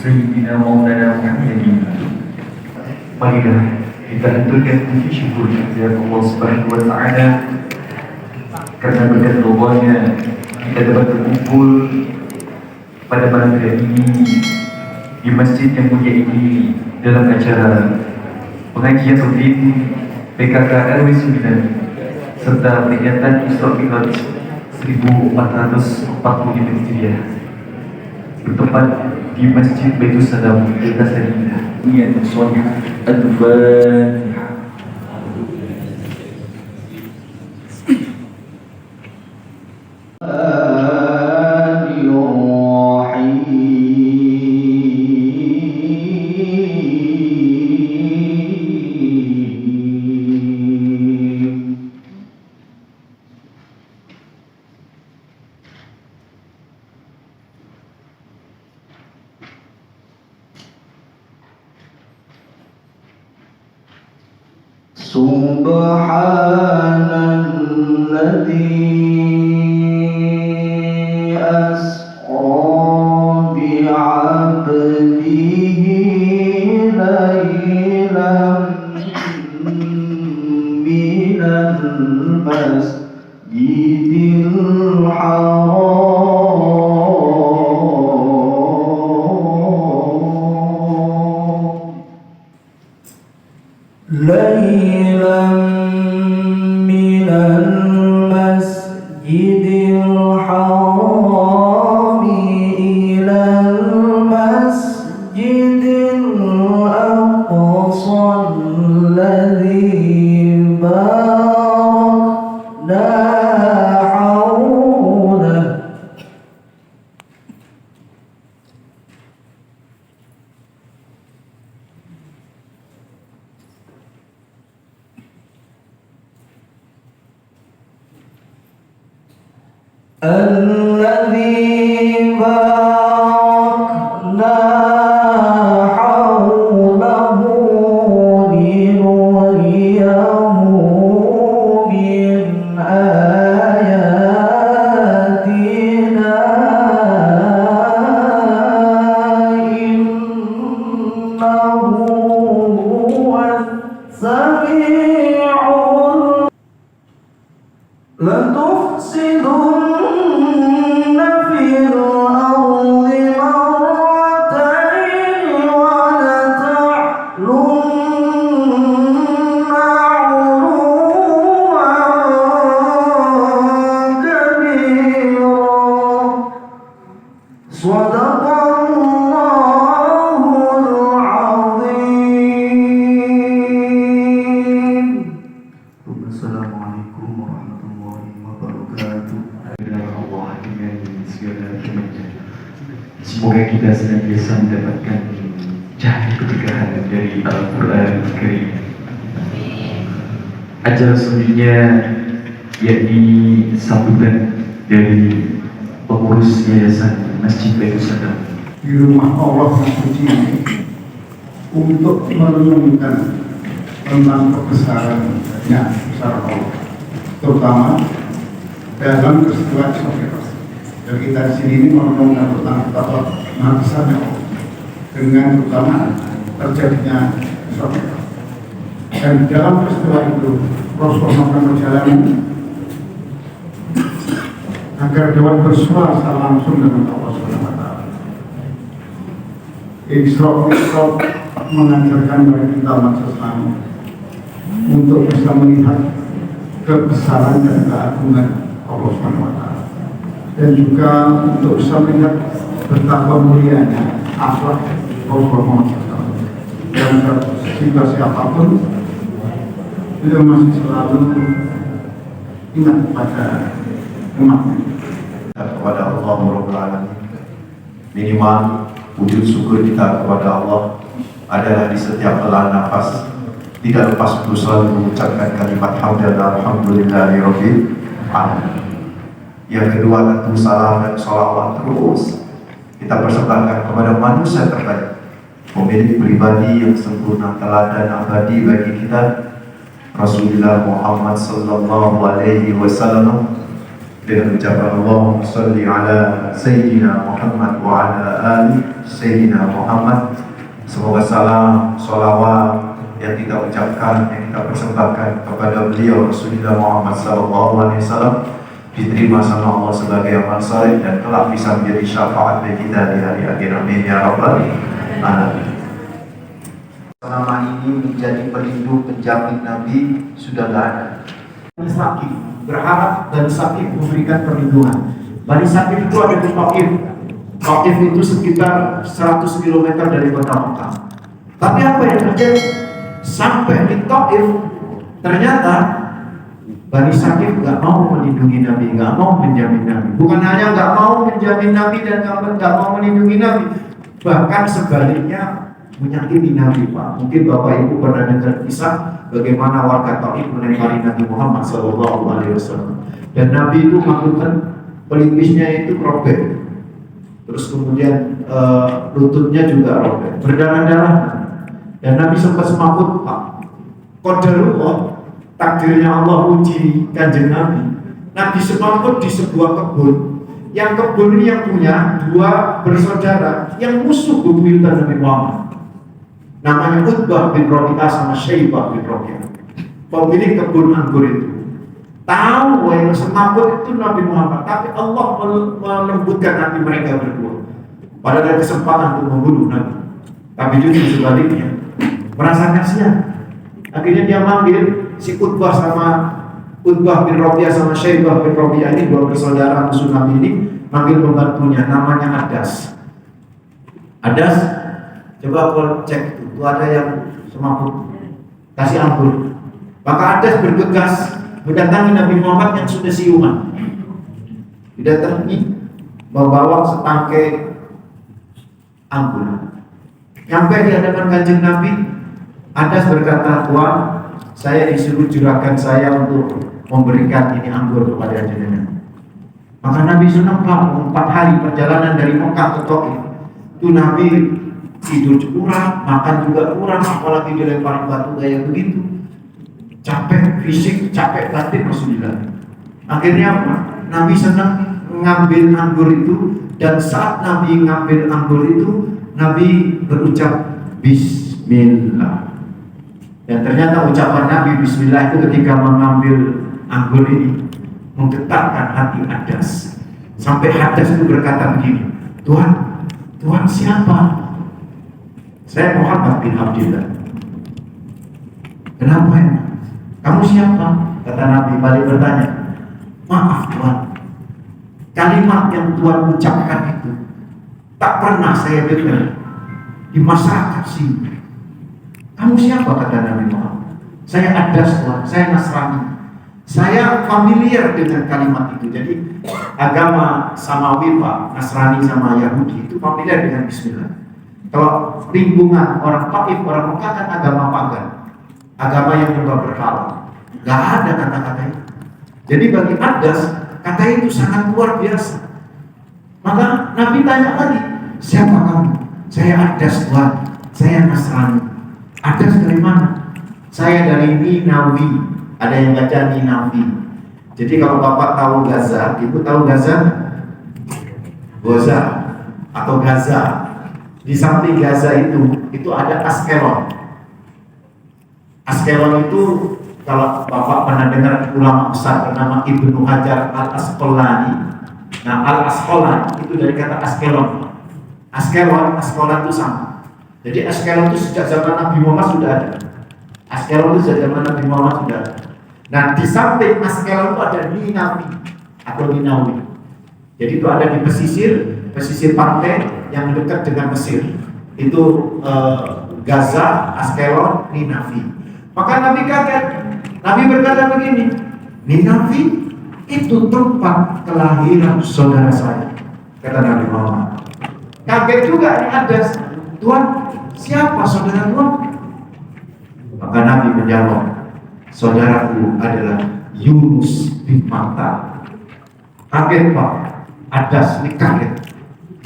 Sayyidina Maulana Muhammadin. Marilah kita haturkan puji syukur kepada Allah Subhanahu wa Ta'ala karena berkat Allah-Nya kita dapat berkumpul pada malam hari ini di masjid yang mulia ini dalam acara pengajian rutin PKK RW 9 serta peringatan Isra Mi'raj 1445 Hijriah bertempat di Masjid Baitul Salam Desa Sarinah. Niat Shalihah Al-Fatihah. Subhanalladzi asra bi'abdihi laylan minal masjidil haram الذي باركنا حوله لنريه من آياتنا إنه هو السميع لتفسدن Semoga kita senantiasa mendapatkan cahaya keberkahan dari Al-Quran Al-Karim. Acara selanjutnya yakni sambutan dari pengurus Yayasan Masjid Baitul Salam di rumah Allah yang suci ini untuk merenungkan tentang kebesarannya, besar Allah, terutama dalam peristiwa Isra Mi'raj. Dan kita di sini ini merenungkan tentang betapa maha besarnya Allah dengan terutama terjadinya Isra Mi'raj. Dan dalam peristiwa itu Rasulullah melakukan perjalanan agar dapat bersuara langsung dengan Allah Subhanahu wa Ta'ala. Isra Mi'raj mengajarkan bagi kita umat Islam untuk bisa melihat kebesaran dan keagungan Allah Subhanahu wa Ta'ala, dan juga untuk bisa melihat betapa mulianya akhlak Rasulullah SAW. Dan situasi apapun beliau masih selalu ingat pada umatnya. Kepada Allah Rabbul Alamin, minimal wujud syukur kita kepada Allah adalah di setiap helaan nafas, tidak lepas untuk selalu mengucapkan kalimat hamdan alhamdulillahirabbil alamin. Yang kedua, tentu salam dan salawat terus kita persembahkan kepada manusia terbaik, pemilik pribadi yang sempurna, teladan abadi bagi kita, Rasulullah Muhammad sallallahu alaihi wasallam, dengan ucapan Allahumma salli ala Sayyidina Muhammad wa ala ali Sayyidina Muhammad. Semoga salam, salawat yang kita ucapkan, yang kita persembahkan kepada beliau Rasulullah Muhammad SAW diterima sama Allah sebagai amal saleh dan kelak bisa menjadi syafaat bagi kita di hari akhir. Amin ya rabbal alamin. Selama ini menjadi pelindung penjamin Nabi sudah tidak ada. Bani Saqif berharap Bani Saqif memberikan perlindungan. Bani Saqif itu ada di Taif. Taif itu sekitar 100 km dari kota Mekah. Tapi apa yang terjadi? Sampai di Taif ternyata Bani Saqif nggak mau melindungi Nabi, nggak mau menjamin Nabi. Bukan hanya nggak mau menjamin Nabi dan nggak mau melindungi Nabi, bahkan sebaliknya menyakiti Nabi, Pak. Mungkin Bapak Ibu pernah dengar kisah bagaimana warga Taif melempari Nabi Muhammad SAW. Dan Nabi itu melakukan pelipisnya itu robek, terus kemudian lututnya juga robek, berdarah-darah. Dan Nabi sempat semakut, Pak. Qadarullah, takdirnya Allah uji kanjeng Nabi. Nabi semakut di sebuah kebun. Yang kebun ini yang punya dua bersaudara yang musuh bebuyutan Nabi Muhammad. Namanya Utbah bin Rabi'ah sama Syaibah bin Rabi'ah, pemilik kebun anggur itu. Tahu yang semakut itu Nabi Muhammad, tapi Allah melembutkan hati mereka berdua. Pada ada kesempatan untuk membunuh Nabi, tapi justru sebaliknya merasa kasihan. Akhirnya dia manggil si Utbah bin Rabi'ah sama Syaibah bin Rabi'ah ini, dua bersaudara musuh Nabi ini, manggil pembantunya namanya Adas. Adas, coba kau cek itu ada yang semakut, kasih anggur. Maka Adas bergegas mendatangi Nabi Muhammad yang sudah siuman. Didatangi membawa setangkai anggur. Sampai di hadapan kanjeng Nabi, Adas berkata, "Tuan, saya disuruh juragan saya untuk memberikan ini anggur kepada jenengan." Maka Nabi senang, Pak. 4 hari perjalanan dari Mekah ke Taif itu Nabi tidur kurang, makan juga kurang, apalagi dilempar batu kayak begitu. Capek fisik, capek batin Rasulullah. Akhirnya apa? Nabi senang mengambil anggur itu, dan saat Nabi mengambil anggur itu, Nabi berucap Bismillah. Dan ternyata ucapan Nabi Bismillah itu ketika mengambil anggur ini menggetarkan hati Adas. Sampai Adas itu berkata begini, Tuhan siapa? Saya Muhammad bin Abdullah. Kenapa ya? Kamu siapa? Kata Nabi balik bertanya, maaf Tuhan, kalimat yang Tuhan ucapkan itu tak pernah saya dengar di masyarakat sini. Kamu siapa? Kata Nabi Muhammad. Saya Adas Tuhan, saya Nasrani. Saya familiar dengan kalimat itu. Jadi agama Samawi, Pak, Nasrani sama Yahudi itu familiar dengan Bismillah. Kalau lingkungan orang Taif, orang Mekah kan agama pagan, agama yang menyembah berhala, nggak ada kata-kata itu. Jadi bagi Adas, kata itu sangat luar biasa. Maka Nabi tanya lagi, siapa kamu? Saya Adas Tuhan, saya Nasrani. Adas dari mana? Saya dari Ninawi. Ada yang baca Ninawi. Jadi kalau Bapak tahu Gaza, Ibu tahu Gaza? Gaza atau Gaza. Di samping Gaza itu ada Askelon. Askelon itu kalau Bapak pernah dengar ulama besar bernama Ibnu Hajar Al-Asqalani. Nah, Al-Asqalani itu dari kata Askelon. Askelon itu sama. Jadi Askelon itu sejak zaman Nabi Muhammad sudah ada. Askelon itu sejak zaman Nabi Muhammad sudah ada. Nah, di samping Askelon itu ada Ninawi atau Ninawi. Jadi itu ada di pesisir pantai yang dekat dengan Mesir. Itu Gaza, Askelon, Ninawi. Maka Nabi kaget. Nabi berkata begini, Ninawi itu tempat kelahiran saudara saya, kata Nabi Muhammad. Kaget juga ini Adas, Tuhan, siapa saudara Tuhan? Maka Nabi menjawab, saudaraku adalah Yunus bin Matta. Kaget Pak, Adas ini kaget.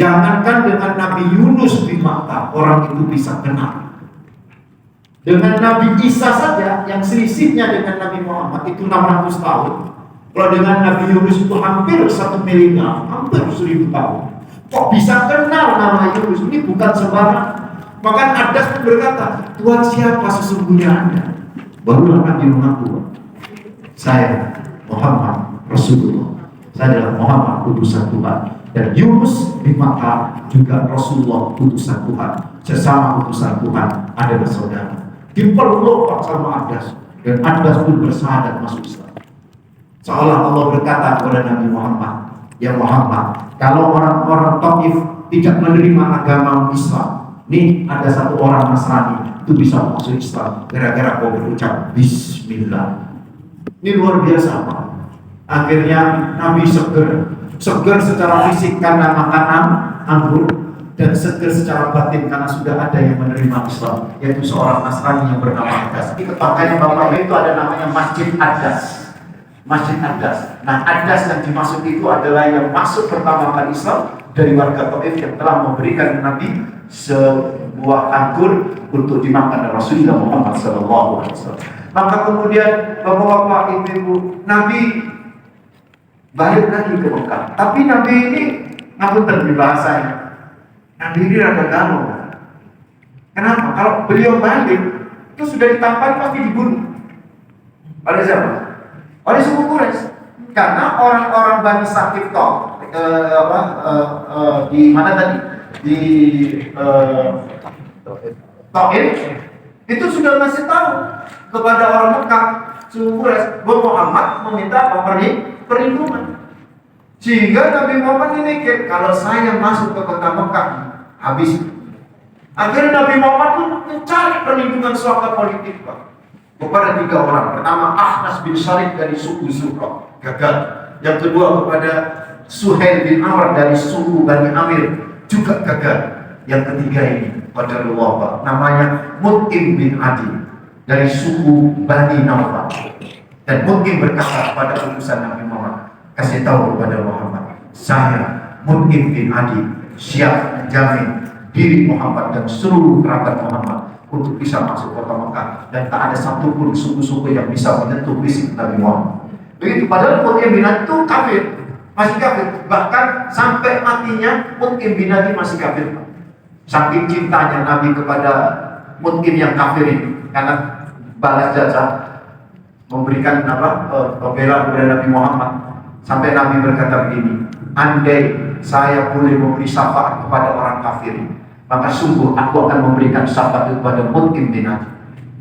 Jangankan dengan Nabi Yunus bin Matta orang itu bisa kenal. Dengan Nabi Isa saja yang selisihnya dengan Nabi Muhammad itu 600 tahun. Kalau dengan Nabi Yunus itu hampir 1 miliar, hampir 1000 tahun. Kok bisa kenal nama Yunus? Ini bukan sembarang. Maka Adas pun berkata, Tuhan siapa sesungguhnya Anda? Barulah Nabi mengaku, saya Muhammad Rasulullah. Saya adalah Muhammad utusan Tuhan. Dan Yunus bin Matta juga Rasulullah utusan Tuhan. Sesama utusan Tuhan adalah saudara. Dipeluk sama Adas, dan Adas pun bersyahadat masuk Islam. Seolah Allah berkata kepada Nabi Muhammad, ya Muhammad, kalau orang-orang Taif tidak menerima agama Islam, nih ada satu orang Nasrani itu bisa masuk Islam gara-gara kau berucap Bismillah. Ini luar biasa Pak. Akhirnya Nabi seger secara fisik karena makan anggur, dan seger secara batin karena sudah ada yang menerima Islam, yaitu seorang Nasrani yang bernama Adas. Makanya bapaknya itu ada namanya Masjid Adas. Masjid Adas. Nah, Adas yang dimaksud itu adalah yang masuk pertama kali Islam dari warga Taif yang telah memberikan Nabi sebuah anggur untuk dimakan oleh Rasulullah Muhammad SAW. Maka kemudian bapak-bapak, ibu-ibu, Nabi balik lagi ke Mekah. Tapi Nabi ini ngapunten di bahasanya. Nabi ini rada galau. Kenapa? Kalau beliau balik itu sudah ditampar pasti dibunuh. Oleh siapa? Oleh suku Quraisy. Karena orang-orang Bani Saqif di mana tadi? Di Taif itu sudah ngasih tahu kepada orang Mekah, suku Quraisy, bahwa Muhammad meminta perlindungan. Sehingga Nabi Muhammad ini kalau saya masuk ke kota Mekah habis. Akhirnya Nabi Muhammad pun mencari perlindungan suaka politik Pak, kepada 3 orang. Pertama Ahnas bin Syarif dari suku Zuhra, gagal. Yang kedua kepada Suhail bin Amr dari suku Bani Amir, juga gagal. Yang ketiga ini pada Allah, namanya Mut'im bin Adi dari suku Bani Naufal. Dan Mut'im berkata pada utusan Nabi Muhammad, kasih tahu kepada Muhammad, saya Mut'im bin Adi siap menjamin diri Muhammad dan seluruh kerabat Muhammad untuk bisa masuk kota Mekah, dan tak ada satupun suku-suku yang bisa menyentuh fisik Nabi Muhammad. Begitu. Padahal Mut'im bin Adi itu kafir, masih kafir. Bahkan sampai matinya Mut'im bin Adi masih kafir. Saking cintanya Nabi kepada Mut'im yang kafir ini, karena balas jasa memberikan pembelaan kepada Nabi Muhammad, sampai Nabi berkata begini, andai saya boleh memberi syafaat kepada orang kafir, maka sungguh aku akan memberikan syafaat kepada Mut'im bin Adi.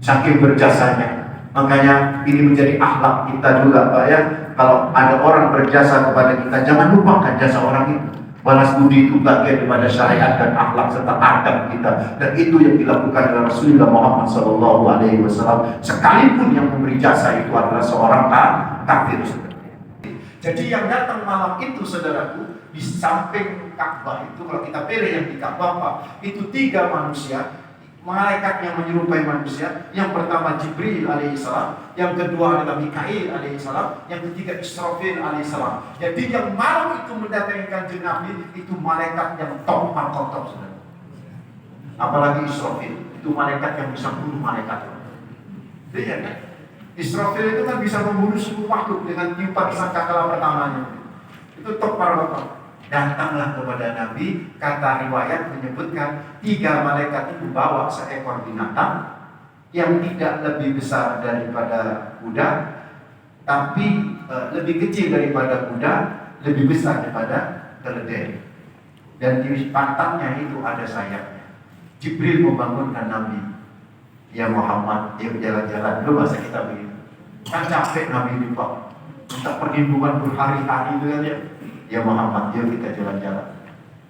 Saking berjasanya. Makanya ini menjadi akhlak kita juga Pak ya. Kalau ada orang berjasa kepada kita, jangan lupakan jasa orang itu. Balas budi itu bagian daripada syariat dan akhlak serta adab kita, dan itu yang dilakukan oleh Rasulullah Muhammad SAW. Sekalipun yang memberi jasa itu adalah seorang kafir. Jadi yang datang malam itu saudaraku, di samping Ka'bah itu, kalau kita pilih yang di Ka'bah Pak, itu 3 manusia, malaikat yang menyerupai manusia. Yang pertama Jibril alaihissalam, yang kedua adalah Mikail alaihissalam, yang ketiga Israfil alaihissalam. Jadi yang malam itu mendatangi Kanjeng Nabi itu malaikat yang top top saudara. Apalagi Israfil, itu malaikat yang bisa bunuh malaikat. Iya kan? Israfil itu kan bisa membunuh seluruh makhluk dengan tiupan sangkakala pertamanya. Itu top para bapak. Datanglah kepada Nabi, kata riwayat menyebutkan 3 malaikat itu membawa seekor binatang yang tidak lebih besar daripada kuda, tapi lebih kecil daripada kuda, lebih besar daripada keledai. Dan di pantatnya itu ada sayapnya. Jibril membangunkan Nabi, ya Muhammad, yuk jalan-jalan. Dulu masa kita begitu, kan capek Nabi ini Pak, minta perlindungan berhari-hari itu kan ya. Ya Muhammad, yuk kita jalan-jalan.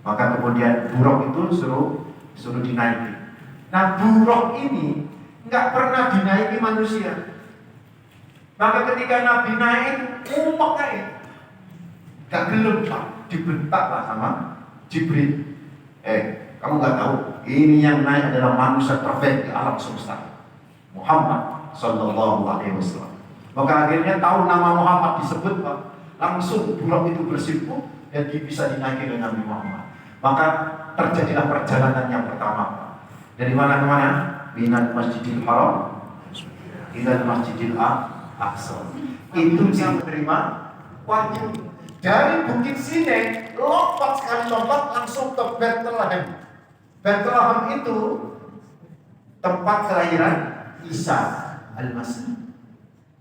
Maka kemudian buruk itu suruh dinaiki. Nah buruk ini nggak pernah dinaiki manusia. Maka ketika Nabi naik, umpuk naik, gak gelem Pak, dibentaklah sama Jibril. Kamu nggak tahu, ini yang naik adalah manusia terbaik di alam semesta, Muhammad Sallallahu Alaihi Wasallam. Maka akhirnya tahu nama Muhammad disebut Pak, langsung buruk itu bersimpuh dan bisa dinaiki dengan Nabi Muhammad. Maka terjadilah perjalanan yang pertama Pak. Dari mana ke mana? Minal Masjidil Haram ilal Masjidil Aqsa. Itu yang menerima Wahyu. Dari Bukit Sinai, lompat sekali lompat langsung ke Bethlehem. Bethlehem itu tempat kelahiran Isa Al-Masih.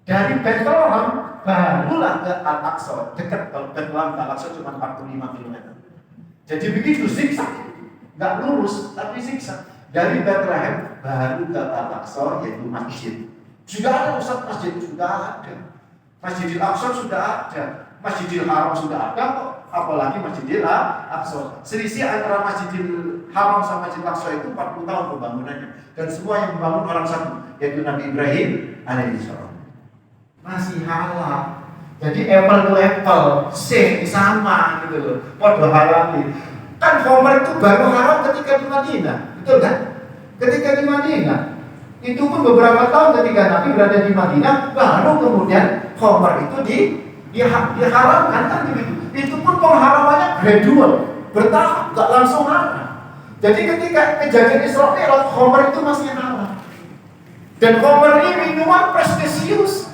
Dari Bethlehem barulah ke Al-Aqsa. Dekat, kalau Bethlehem ke Al-Aqsa cuma 45 km. Jadi begitu zigzag, nggak lurus tapi zigzag. Dari Bethlehem baru ke Al-Aqsa, yaitu masjid. Sudah ada Ustaz, masjid sudah ada. Masjidil Aqsa sudah ada. Masjidil Haram sudah ada kok. Apalagi Masjidil Aqsa. Selisih antara Masjidil Haram sama Masjidil Aqsa itu 40 tahun pembangunannya. Dan semua yang membangun orang satu, yaitu Nabi Ibrahim alaihissalam. Masih halal. Jadi apple to apple, sama gitu loh. Waduh halal. Kan Homer itu baru haram ketika di Madinah, betul kan? Ketika di Madinah, itu pun beberapa tahun ketika Nabi berada di Madinah, baru kemudian Homer itu diharamkan kan begitu. Itu pun pengharamannya gradual, bertahap, gak langsung haram. Jadi ketika kejadian Isra Mi'raj, Homer itu masih haram. Dan Homer ini minuman prestisius.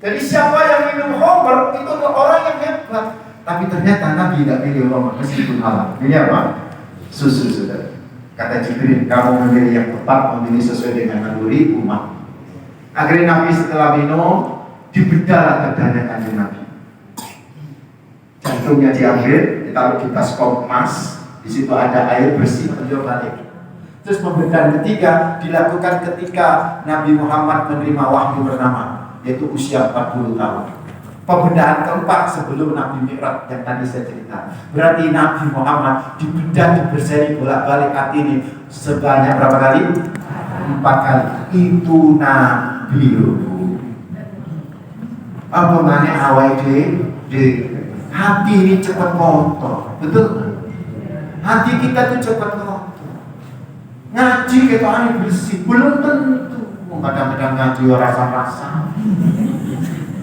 Jadi siapa yang minum Homer itu adalah orang yang hebat. Tapi ternyata Nabi tidak pilih Homer meskipun halal. Ini apa? Susu sudah. Kata Jibril, kamu memilih yang tepat, memilih sesuai dengan naluri umat. Akhirnya Nabi setelah minum, dibedah dadanya kanjeng Nabi. Jantungnya diambil, ditaruh di baskom emas. Di situ ada air bersih, beliau balik. Terus pembedahan ketiga dilakukan ketika Nabi Muhammad menerima wahyu pertama, yaitu usia 40 tahun. Pembedahan keempat sebelum Nabi Mi'raj yang tadi saya cerita. Berarti Nabi Muhammad dibedah, diberseri bolak-balik hati ini sebanyak berapa kali? 4 kali. Itu Nabi. Apa mana awal di hati ini cepat kotor, betul? Hati kita tuh cepat kotor. Ngaji kita ini bersih, belum tentu. Kadang-kadang ngaji rasa-rasa.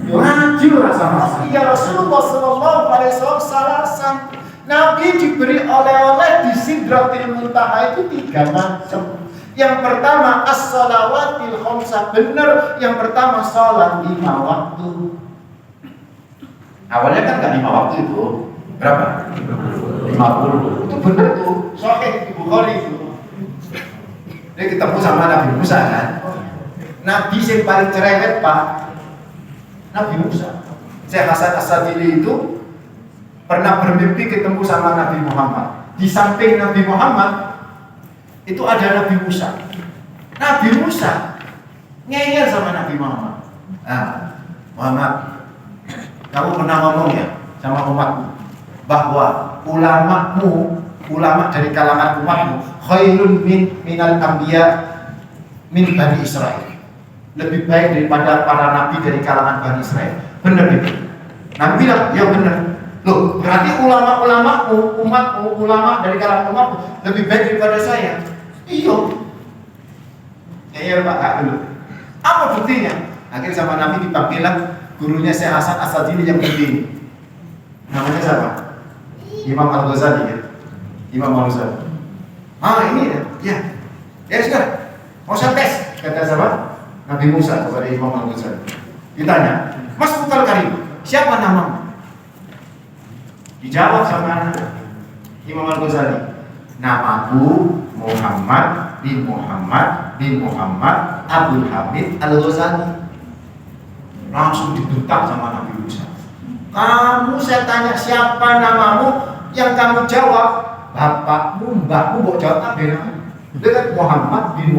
Ngaji rasa-rasa. Ya Rasulullah Sallallahu Alaihi Wasallam, Nabi diberi oleh-oleh di Sidratil Muntaha itu 3 macam. Yang pertama as-shalawatil khamsah, benar. Yang pertama salat 5 waktu. Awalnya kan nggak 5 waktu itu, berapa? 50. Itu benar tuh, Sahih Bukhari itu. Ini ketemu sama Nabi Musa kan? Nabi yang paling cerewet Pak, Nabi Musa. Syekh Hasan As-Sadili itu pernah bermimpi ketemu sama Nabi Muhammad. Di samping Nabi Muhammad itu ada Nabi Musa. Nabi Musa ngeyel sama Nabi Muhammad. Muhammad, kamu pernah ngomong ya sama umatmu bahwa ulama dari kalangan umatmu khairun minal anbiya min Bani Israel. Lebih baik daripada para nabi dari kalangan Bani Israel. Benar itu? Nabi bilang, ya benar. Loh, berarti ulama-ulamamu, umatmu, ulama dari kalangan umatmu lebih baik daripada saya. Iya. Ya Pak, dulu. Apa buktinya? Akhirnya sama Nabi dipanggil gurunya Syekh Hasan As-Sadili yang begini. Namanya siapa? Imam Al-Ghazali ya. Imam Al-Ghazali. Ini ya. Ya sudah. Mau saya tes, kata siapa? Nabi Musa kepada Imam Al-Ghazali. Ditanya, Mas Putar Karim, siapa namamu? Dijawab sama Imam Al-Ghazali, namaku Muhammad bin Muhammad Abdul Hamid Al-Ghazali. Langsung dibentak sama Nabi Musa. Kamu saya tanya siapa namamu, yang kamu jawab bapakmu, mbakmu, mau jawab apa namanya? Dengan Muhammad bin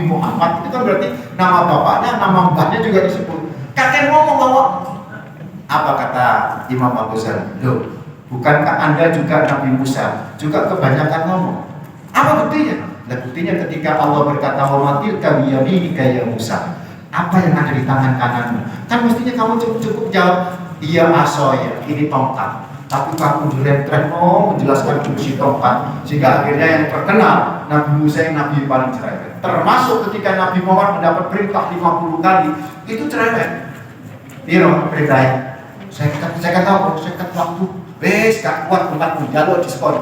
Muhammad itu kan berarti nama bapaknya, nama mbaknya juga disebut. Kakek ngomong. Apa kata Imam Al-Ghazali? Loh, bukankah Anda juga Nabi Musa? Juga kebanyakan ngomong. Apa buktinya? Nah, buktinya ketika Allah berkata wa tilka biyaminika ya Musa. Apa yang ada di tangan kananmu? Kan mestinya kamu cukup jawab, iya asoya, ini tongkat. Tapi kamu direntren menjelaskan fungsi tongkat, sehingga akhirnya yang terkenal Nabi Musa yang Nabi paling cerewet. Termasuk ketika Nabi Muhammad mendapat perintah 50 kali, itu cerewet. Biro perintahnya, saya kata waktu, gak kuat tempatmu, jalur diskon.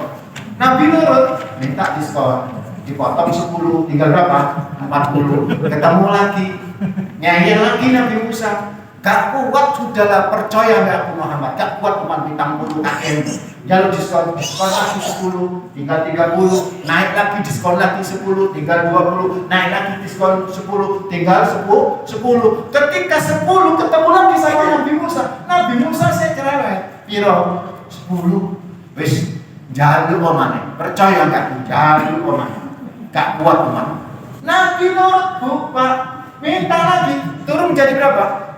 Nabi nurut, minta diskon, dipotong 10, tinggal berapa? 40. Ketemu lagi, nyayang lagi Nabi Musa. Gak kuat sudahlah, percaya nggak aku Muhammad, gak kuat cuma bintang 10 KM. Jalur diskon lagi 10, tinggal 30, naik lagi diskon lagi 10, tinggal 20, naik lagi diskon 10, tinggal 10. Ketika 10 ketemu lagi sama Nabi Musa. Nabi Musa saya cerewet, piro 10, wis jalur omane, percaya nggak? Jalur omane, gak kuat omane. Nabi nurut bu, Pak, minta lagi, turun jadi berapa?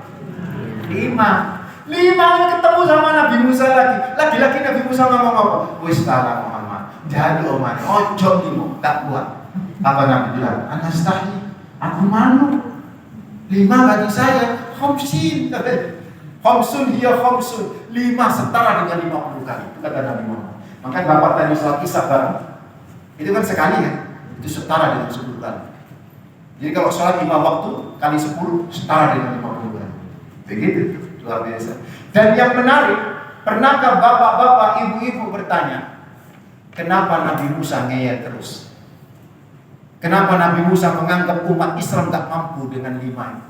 5 ketemu sama Nabi Musa lagi Nabi Musa ngomong apa? Wis tala Muhammad, jadi oman, ojo limo, tak buat. Apa Nabi bilang? Anastahi, aku malu. 5 bagi saya, khomsin. Khomsun hiya khomsun, 5 setara dengan 50 kali. Itu kata Nabi Muhammad. Makanya Bapak tadi sholat isya bareng, itu kan sekali kan? Itu setara dengan 10 kali. Jadi kalau sholat 5 waktu kali 10 setara dengan 50 kali. Begitu, luar biasa. Dan yang menarik, pernahkah bapak-bapak, ibu-ibu bertanya, kenapa Nabi Musa ngeyel terus? Kenapa Nabi Musa menganggap umat Islam tak mampu dengan 5 ini?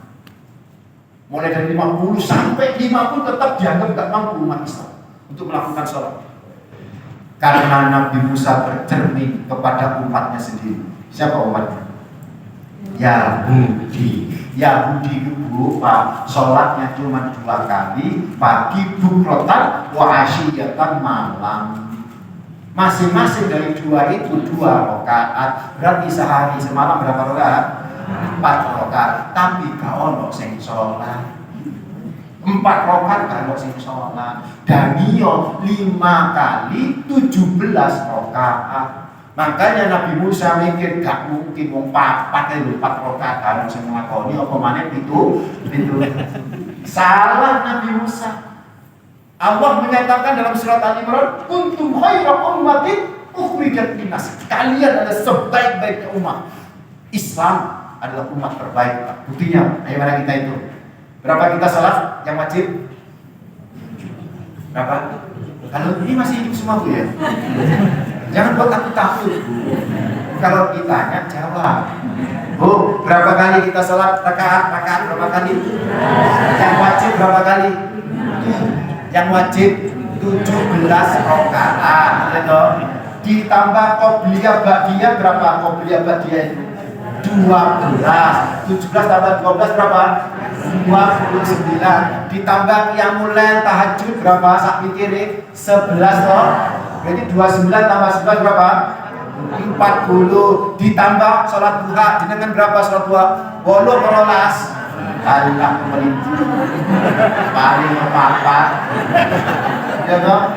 Mulai dari 50 sampai 5 pun tetap dianggap tak mampu umat Islam untuk melakukan sholat. Karena Nabi Musa bercermin kepada umatnya sendiri. Siapa umatnya? Yahudi itu Pak, sholatnya cuma 2 kali, pagi bukrotan wa asyiyatan malam. Masing-masing dari 2 itu 2 rakaat. Berarti sehari semalam berapa rakaat? 4 rakaat. Tapi gak ono sing sholat 4 rakaat gak ono sing sholat. Dan iyo 5 kali 17 rakaat. Makanya Nabi Musa mikir gak mungkin wong 4 rakaat harus sing nglakoni apa maneh itu. Salah Nabi Musa. Allah menyatakan dalam surat Al-Imran, kuntum khaira ummatin ukhrijat linnas. Kalian adalah sebaik-baiknya umat. Islam adalah umat terbaik. Buktinya, ayo mari kita itu. Berapa kita salat yang wajib? Berapa? Kalau ini masih hidup semua Bu ya. Jangan buat aku takut Bu. Kalau ditanya jawab. Bu, berapa kali kita sholat rakaat berapa kali? Yang wajib berapa kali? Yang wajib 17 rakaat, gitu. Ditambah qobliyah ba'diyah berapa? Qobliyah ba'diyah itu 12. 17 tambah 12 berapa? 29. Ditambah qiyamul lail tahajud berapa? Sak pikire 11 toh. Berarti 29 tambah 11 berapa? 40. Ditambah sholat duha, jenengan berapa sholat duha? 18. Allah pemerintah paling papat ya toh?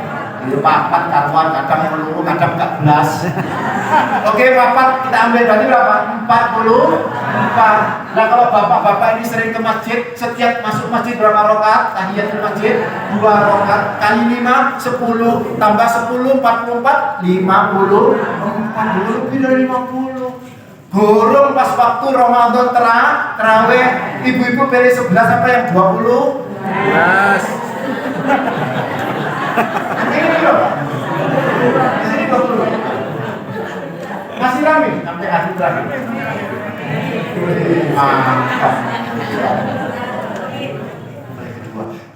Itu papat karuan, kadang yang melulu, kadang 14. Oke, papat kita ambil berarti berapa? 44. Nah kalau bapak-bapak ini sering ke masjid, setiap masuk masjid berapa rakaat? Tahiyatul masjid 2 rakaat kali 5 10 tambah 10 44 50 lebih dari 50. Burung pas waktu Ramadan terawih, ibu-ibu pilih 11 apa yang 20? Yes. Ini loh. Di sini 20. Masih rame sampai akhir terakhir. Mantap.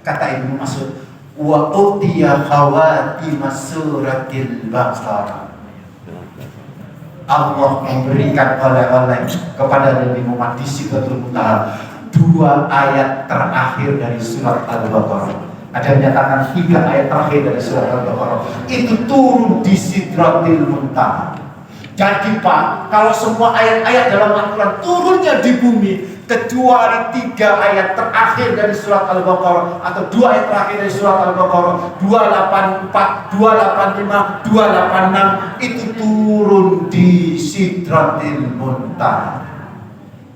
Kata Ibnu Mas'ud, wa utiya khawatim suratil Baqarah. Allah memberikan oleh-oleh kepada Nabi Muhammad di Sidratul Muntaha 2 ayat terakhir dari surat Al-Baqarah. Ada yang menyatakan 3 ayat terakhir dari surat Al-Baqarah itu turun di Sidratul Muntaha. Jadi Pak, kalau semua ayat-ayat dalam Al-Quran turunnya di bumi, kecuali 3 ayat terakhir dari surat Al-Baqarah atau 2 ayat terakhir dari surat Al-Baqarah 284, 285, 286 itu turun di Sidratil Muntaha.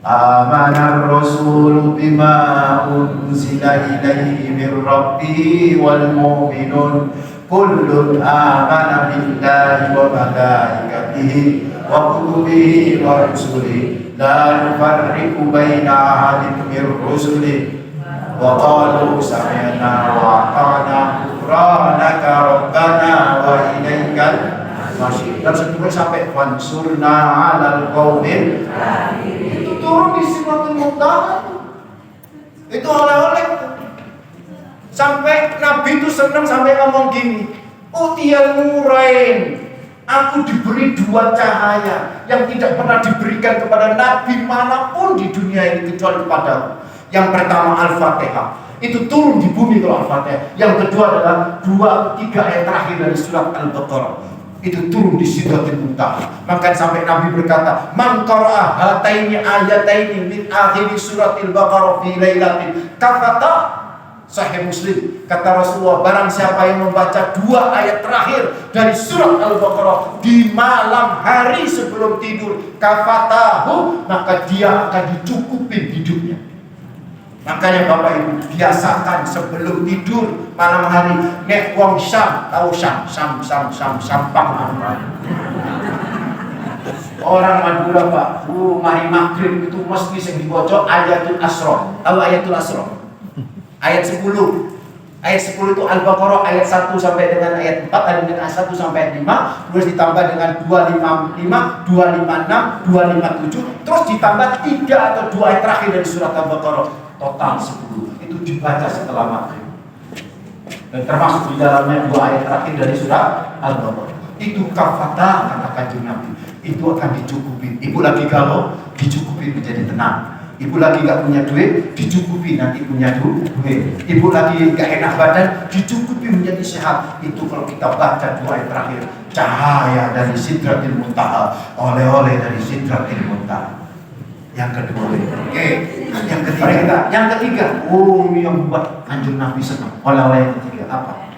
Amanar Rasul bima unzila ilaihi mir rabbi wal mu'minun kullun amana billahi wa malaikatihi wa kutubihi wa rusulihi la nufarriqu baina ahadin min rusulihi wa qalu sami'na wa ata'na ghufranaka rabbana wa ilaikal masih. Dan seterusnya sampai wansurna 'alal qaumil itu turun di Sidratul Muntaha. Itu oleh-oleh. Sampai Nabi itu senang sampai ngomong gini, Utiyal nurain, aku diberi 2 cahaya yang tidak pernah diberikan kepada Nabi manapun di dunia ini kecuali kepada. Yang pertama Al-Fatihah, itu turun di bumi kalau Al-Fatihah. Yang kedua adalah 2-3 ayat terakhir dari surat Al-Baqarah, itu turun di Sidratil Muntaha. Maka sampai Nabi berkata, man qara'a hataini ayataini min akhir suratil Baqarah fi lailatin kafata. Sahih Muslim, kata Rasulullah, barang siapa yang membaca 2 ayat terakhir dari surat Al-Baqarah di malam hari sebelum tidur, kafatahu, maka dia akan dicukupin hidupnya. Makanya Bapak Ibu, biasakan sebelum tidur malam hari nek wong Syam, tahu Syam orang Madura Pak, mari maghrib itu mesti sing dibaca ayatul Asra. Tahu ayatul Asra? Ayat 10. Ayat 10 itu Al-Baqarah ayat 1 sampai dengan ayat 4, dan dengan 1 sampai ayat 5, terus ditambah dengan 255, 256, 257, terus ditambah 3 atau 2 ayat terakhir dari surat Al-Baqarah, total 10. Itu dibaca setelah maghrib. Dan termasuk di dalamnya 2 ayat terakhir dari surat Al-Baqarah. Itu kafata, kata Kanjeng Nabi. Itu akan dicukupi. Ibu lagi galau, dicukupi menjadi tenang. Ibu lagi gak punya duit, dicukupi nanti punya duit. Ibu lagi gak enak badan, dicukupi menjadi sehat. Itu kalau kita baca 2 ayat terakhir, cahaya dari Sidratil Muntaha, oleh-oleh dari Sidratil Muntaha. Yang kedua, yang ketiga, ini yang membuat Kanjeng Nabi senang. Oleh-oleh yang ketiga apa?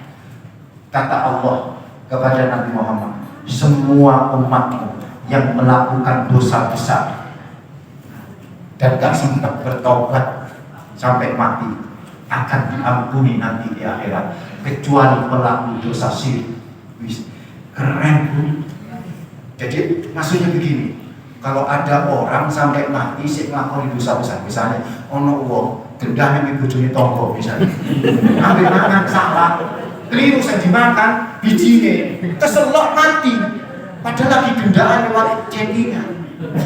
Kata Allah kepada Nabi Muhammad, semua umatmu yang melakukan dosa besar dan gak sempat bertobat sampai mati akan diampuni nanti di akhirat, kecuali pelaku dosa syirik. Keren Bu. Jadi maksudnya begini, kalau ada orang sampai mati sih ngelakoni dosa besar, misalnya ono wong gendang yang bojone tonggo misalnya, ambil makan salah, keliru saya dimakan bijine, keselok mati, padahal lagi gendaan lewat cendingan.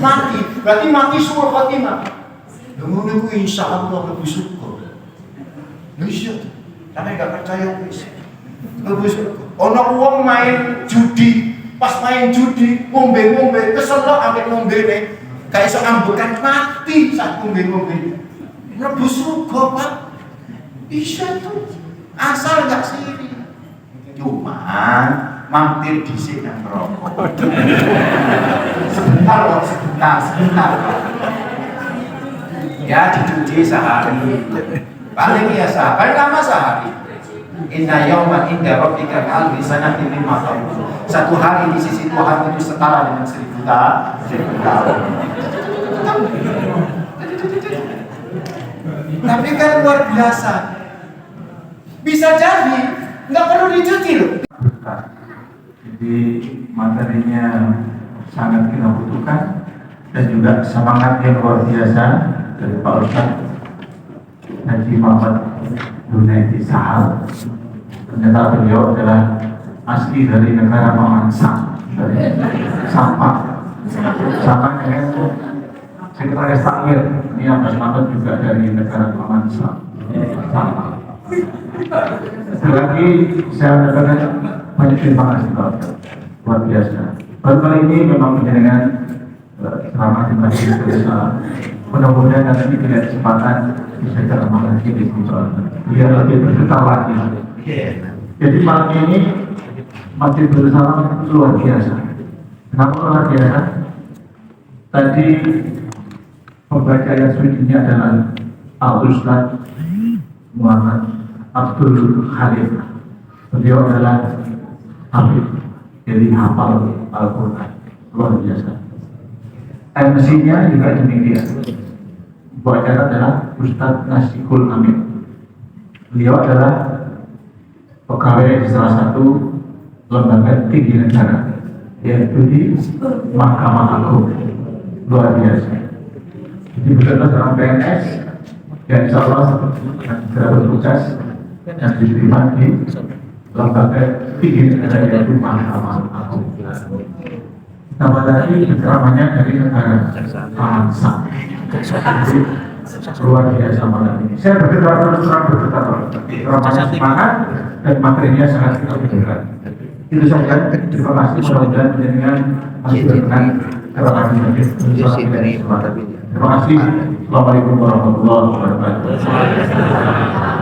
Mati, berarti mati suul khotimah. Ngono ku insyaallah lebih syukur. Iya, tapi gak percaya wis. Lebih syukur. Ono wong main judi, pas main judi ngombe-ngombe keselok ambek ngombene. Gak iso ambekan mati saat ngombe-ngombe. Mlebu surga, Pak. Bisa tuh. Asal gak siri. Cuman mampir dhisik nang rokok. Sebentar. Ya dicuci sehari. Paling biasa, paling lama sehari. Inna yawman inda rabbika ka'alfi sanatin mimma ta'udun. Satu hari di sisi Tuhan itu setara dengan 1000 tahun. Tapi kan luar biasa. Bisa jadi nggak perlu dicuci loh. Jadi materinya sangat kita butuhkan, dan juga semangat yang luar biasa dari Pak Ustadz Haji Muhammad Junaidi Sahal. Ternyata beliau adalah asli dari negara Paman Sam, dari Sampang, sama dengan Sekretaris Takmir ini Abbas Mahmud juga dari negara Paman Sam, Sampang. Lagi saya katakan banyak terima kasih Pak, luar biasa. Baru kali ini memang menjadikan selama di Masjid Al-Islam. Mudah-mudahan nanti tidak kesempatan bisa ceramah lagi di sini biar lebih bergetar lagi. Jadi malam ini Masjid Al-Islam luar biasa. Kenapa luar biasa? Tadi pembaca yang sucinya adalah Al-Ustadz Muhammad Abdul Khalid. Beliau adalah Habib, jadi hafal Al-Quran, luar biasa. MC-nya juga demikian. Pembicara adalah Ustadz Nasikul Amin. Beliau adalah pegawai di salah satu lembaga tinggi negara, yaitu di Mahkamah Agung, luar biasa. Jadi betul-betul seorang PNS yang insya Allah segera bertugas dan diterima di lembaga tinggi negara, yaitu Mahkamah Agung. Nama tadi ceramahnya dari negara Paman Sam. luar biasa malam ini. Saya bergerak terus terang bergerak ramai semangat dan materinya sangat kita butuhkan. Itu saja. Terima kasih. Mudah-mudahan dengan masih berkenan. Terima kasih. Assalamualaikum warahmatullahi wabarakatuh.